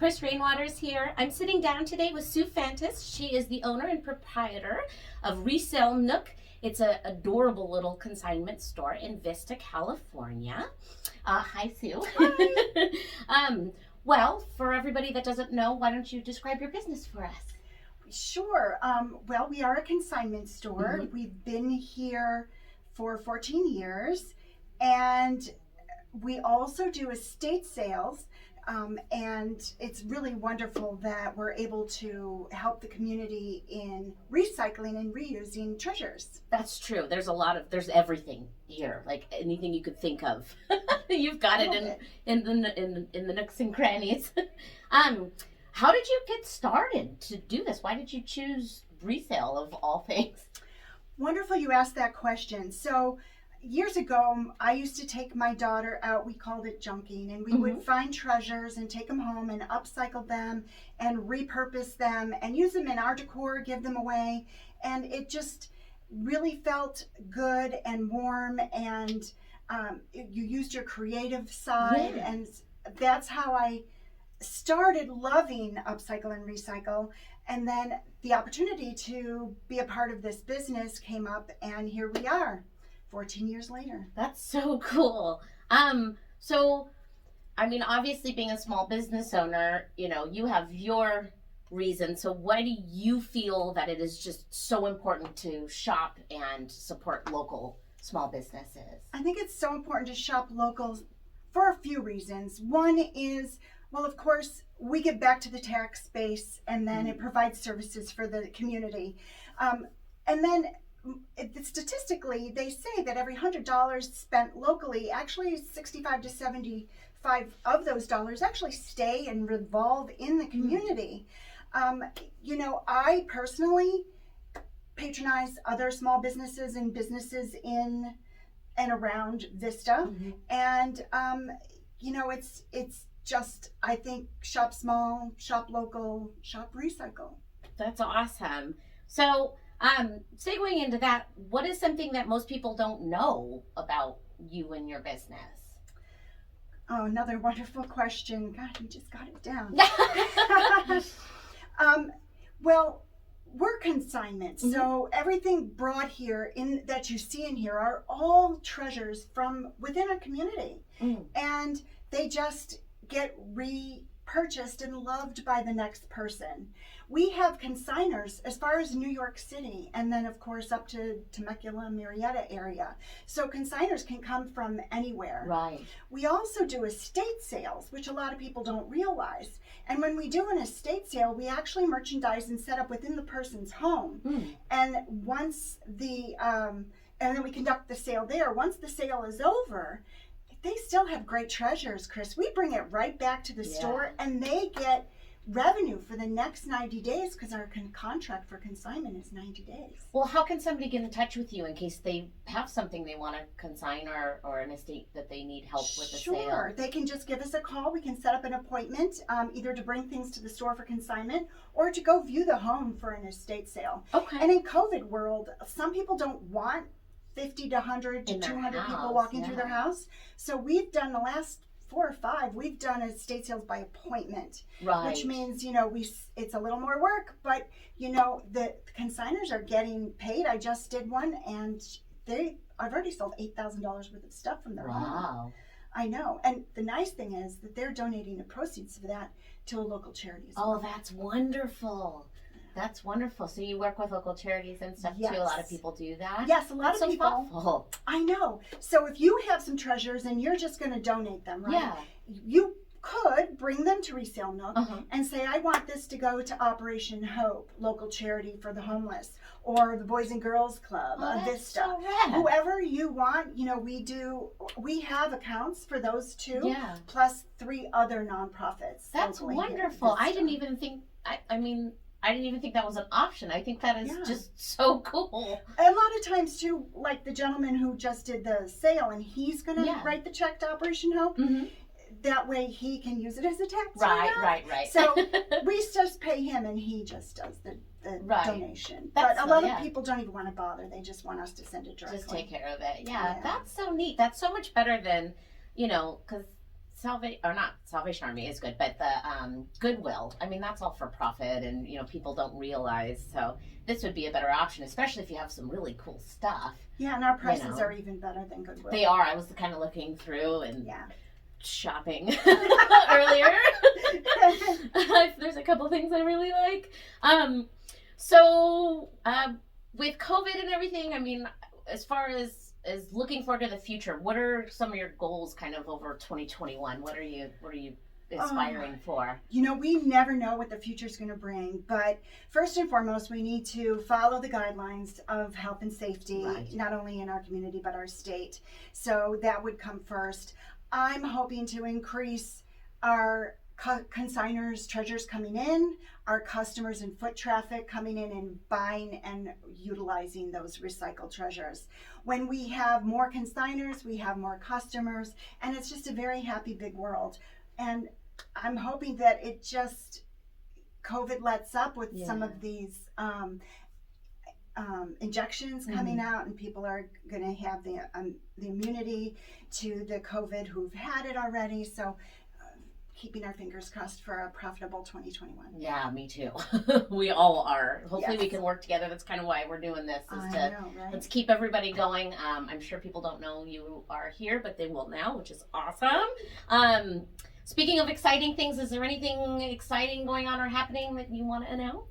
Kris Rainwaters here. I'm sitting down today with Sue Fantus. She is the owner and proprietor of Resale Nook. It's an adorable little consignment store in Vista, California. Hi, Sue. Hi. Well, for everybody that doesn't know, why don't you describe your business for us? Sure. Well, we are a consignment store. Mhm. We've been here for 14 years, and we also do estate sales. And it's really wonderful that we're able to help the community in recycling and reusing treasures. That's true. There's everything here, like anything you could think of. You've got it in the nooks and crannies. How did you get started to do this? Why did you choose resale of all things? Wonderful you asked that question. So years ago, I used to take my daughter out. We called it junking, and we would find treasures and take them home and upcycle them and repurpose them and use them in our decor, give them away. And it just really felt good and warm, and you used your creative side. Yeah. And that's how I started loving upcycle and recycle. And then the opportunity to be a part of this business came up, and here we are 14 years later. That's so cool. So, I mean, obviously being a small business owner, you have your reason. So why do you feel that it is just so important to shop and support local small businesses? I think it's so important to shop local for a few reasons. One is, well, of course, we give back to the tax base, and then it provides services for the community. And then statistically, they say that every $100 spent locally, actually 65 to 75 of those dollars actually stay and revolve in the community. I personally patronize other small businesses and businesses in and around Vista. And, it's just, I think, shop small, shop local, shop recycle. That's awesome. So, segueing into that, what is something that most people don't know about you and your business? Oh, another wonderful question. God, you just got it down. Well, we're consignment. So everything brought here that you see in here are all treasures from within a community. And they just get repurchased and loved by the next person. We have consigners as far as New York City, and then of course up to Temecula, Murrieta area. So consigners can come from anywhere. Right. We also do estate sales, which a lot of people don't realize. And when we do an estate sale, we actually merchandise and set up within the person's home. And once and then we conduct the sale there. Once the sale is over, they still have great treasures, Kris. We bring it right back to the store, and they get revenue for the next 90 days because our contract for consignment is 90 days. Well, how can somebody get in touch with you in case they have something they want to consign or an estate that they need help with the sale? Sure. They can just give us a call. We can set up an appointment, either to bring things to the store for consignment or to go view the home for an estate sale. Okay. And in COVID world, some people don't want 50 to 100 to 200 people walking through their house. So we've done the last 4 or 5, we've done estate sales by appointment. Right. Which means, it's a little more work, but, the consigners are getting paid. I just did one, and I've already sold $8,000 worth of stuff from their home. Wow. I know. And the nice thing is that they're donating the proceeds for that to a local charity as well. Oh, that's wonderful. That's wonderful. So you work with local charities and stuff too. A lot of people do that. Yes, a lot of people. Thoughtful. I know. So if you have some treasures and you're just going to donate them, right? Yeah. You could bring them to Resale Nook and say, I want this to go to Operation Hope, local charity for the homeless, or the Boys and Girls Club, Vista. So rad. Whoever you want, we have accounts for those two, plus 3 other nonprofits. That's wonderful. I didn't even think, I didn't even think that was an option. I think that is just so cool. A lot of times too, like the gentleman who just did the sale, and he's going to write the check to Operation Hope. That way he can use it as a tax write-off. Right. So we just pay him, and he just does the donation. But a lot of people don't even want to bother. They just want us to send it directly. Just take care of it. Yeah, that's so neat. That's so much better than, because Salvation Army is good, but the Goodwill, I mean, that's all for profit, and people don't realize. So this would be a better option, especially if you have some really cool stuff. Yeah, and our prices are even better than Goodwill. They are. I was kind of looking through and shopping earlier. There's a couple things I really like. So with COVID and everything, I mean, as far as looking forward to the future, what are some of your goals kind of over 2021? What are you aspiring for? We never know what the future is going to bring, but first and foremost, we need to follow the guidelines of health and safety, not only in our community, but our state. So that would come first. I'm hoping to increase our consigners, treasures coming in, our customers and foot traffic coming in and buying and utilizing those recycled treasures. When we have more consigners, we have more customers, and it's just a very happy big world. And I'm hoping that COVID lets up with some of these injections coming out, and people are going to have the immunity to the COVID who've had it already. So keeping our fingers crossed for a profitable 2021. Yeah, me too. We all are. Hopefully we can work together. That's kind of why we're doing this, let's keep everybody going. I'm sure people don't know you are here, but they will now, which is awesome. Speaking of exciting things, is there anything exciting going on or happening that you want to announce?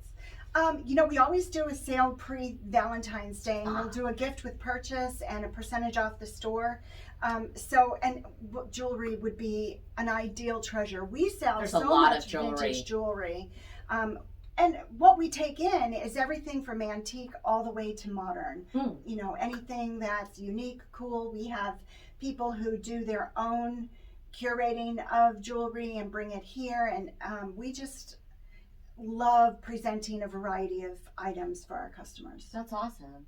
We always do a sale pre-Valentine's Day, and we'll do a gift with purchase and a percentage off the store. And jewelry would be an ideal treasure. We sell so much vintage jewelry. And what we take in is everything from antique all the way to modern. Anything that's unique, cool. We have people who do their own curating of jewelry and bring it here, and we just love presenting a variety of items for our customers. That's awesome.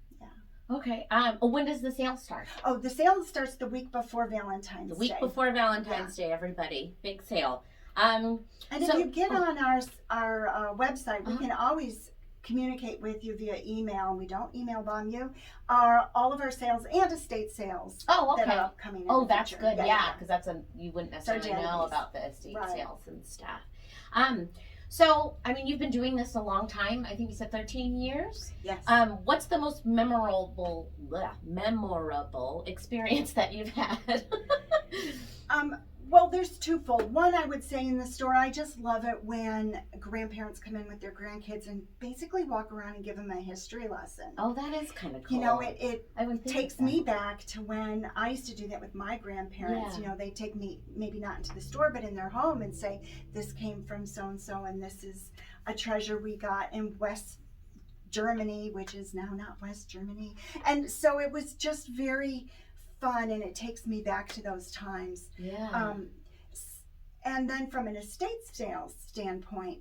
Okay. When does the sale start? Oh, the sale starts the week before Valentine's Day. The week before Valentine's Day, everybody. Big sale. And if you get on our website, we can always communicate with you via email. We don't email bomb you. All of our sales and estate sales that are upcoming. That's good. Yeah, because you wouldn't necessarily know about the estate sales and stuff. So, I mean, you've been doing this a long time. I think you said 13 years? Yes. What's the most memorable experience that you've had? Well, there's twofold. One, I would say in the store, I just love it when grandparents come in with their grandkids and basically walk around and give them a history lesson. Oh, that is kind of cool. It takes me back to when I used to do that with my grandparents. They take me, maybe not into the store, but in their home and say, this came from so-and-so, and this is a treasure we got in West Germany, which is now not West Germany. And so it was just very fun, and it takes me back to those times. And then from an estate sales standpoint,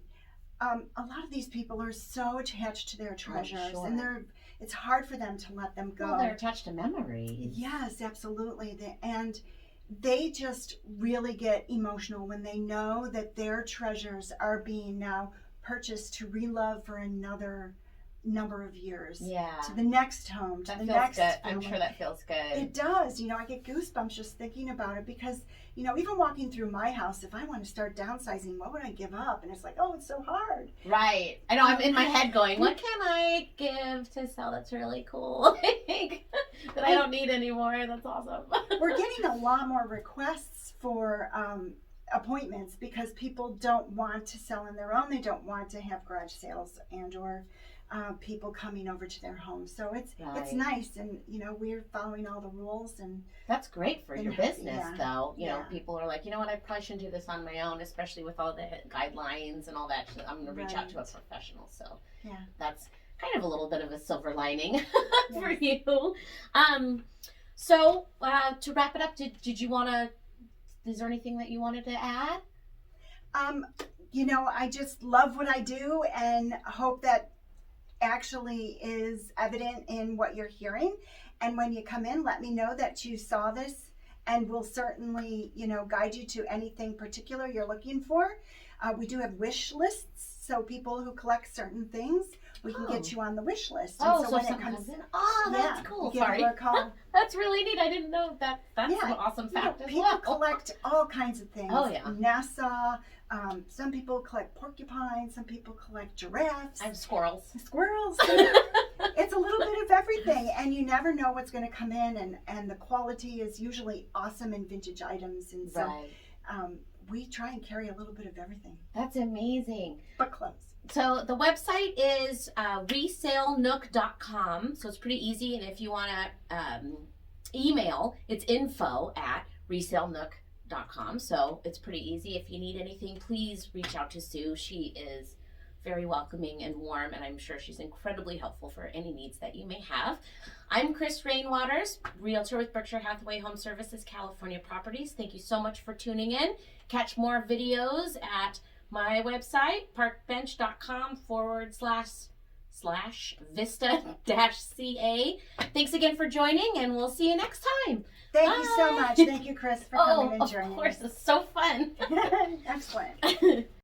a lot of these people are so attached to their treasures, and it's hard for them to let them go. Well, they're attached to memories. Yes, absolutely. And they just really get emotional when they know that their treasures are being now purchased to relove for another number of years to the next home, to the next good. I'm sure that feels good. It does. I get goosebumps just thinking about it, because even walking through my house, if I want to start downsizing, what would I give up? And it's like, oh, it's so hard. Right. I know. I'm in my head going, what can I give to sell that's really cool that I don't need anymore? That's awesome. We're getting a lot more requests for appointments, because people don't want to sell on their own. They don't want to have garage sales and or people coming over to their home. So it's nice, and we're following all the rules, and that's great for your business though. People are like, what, I probably shouldn't do this on my own, especially with all the guidelines and all that. I'm going to reach out to a professional. So that's kind of a little bit of a silver lining for you. So to wrap it up, did you want to, is there anything that you wanted to add? I just love what I do, and hope that actually is evident in what you're hearing. And when you come in, let me know that you saw this, and we'll certainly guide you to anything particular you're looking for. We do have wish lists, so people who collect certain things, we can get you on the wish list. And so when if it someone comes in, that's cool. you give Sorry. her a call. That's really neat. I didn't know that. That's an awesome fact as People well. collect all kinds of things. Oh, yeah. NASA. Some people collect porcupines. Some people collect giraffes. I have squirrels. Squirrels. It's a little bit of everything, and you never know what's going to come in, and the quality is usually awesome in vintage items, and so we try and carry a little bit of everything. That's amazing. But clothes. So the website is resalenook.com, so it's pretty easy, and if you want to email, it's info@resalenook.com, so it's pretty easy. If you need anything, please reach out to Sue. She is very welcoming and warm, and I'm sure she's incredibly helpful for any needs that you may have. I'm Kris Rainwaters, Realtor with Berkshire Hathaway Home Services, California Properties. Thank you so much for tuning in. Catch more videos at my website, parkbench.com/Vista-CA. Thanks again for joining, and we'll see you next time. Thank you so much. Thank you, Kris, for coming and joining. Of course, it's so fun. Excellent.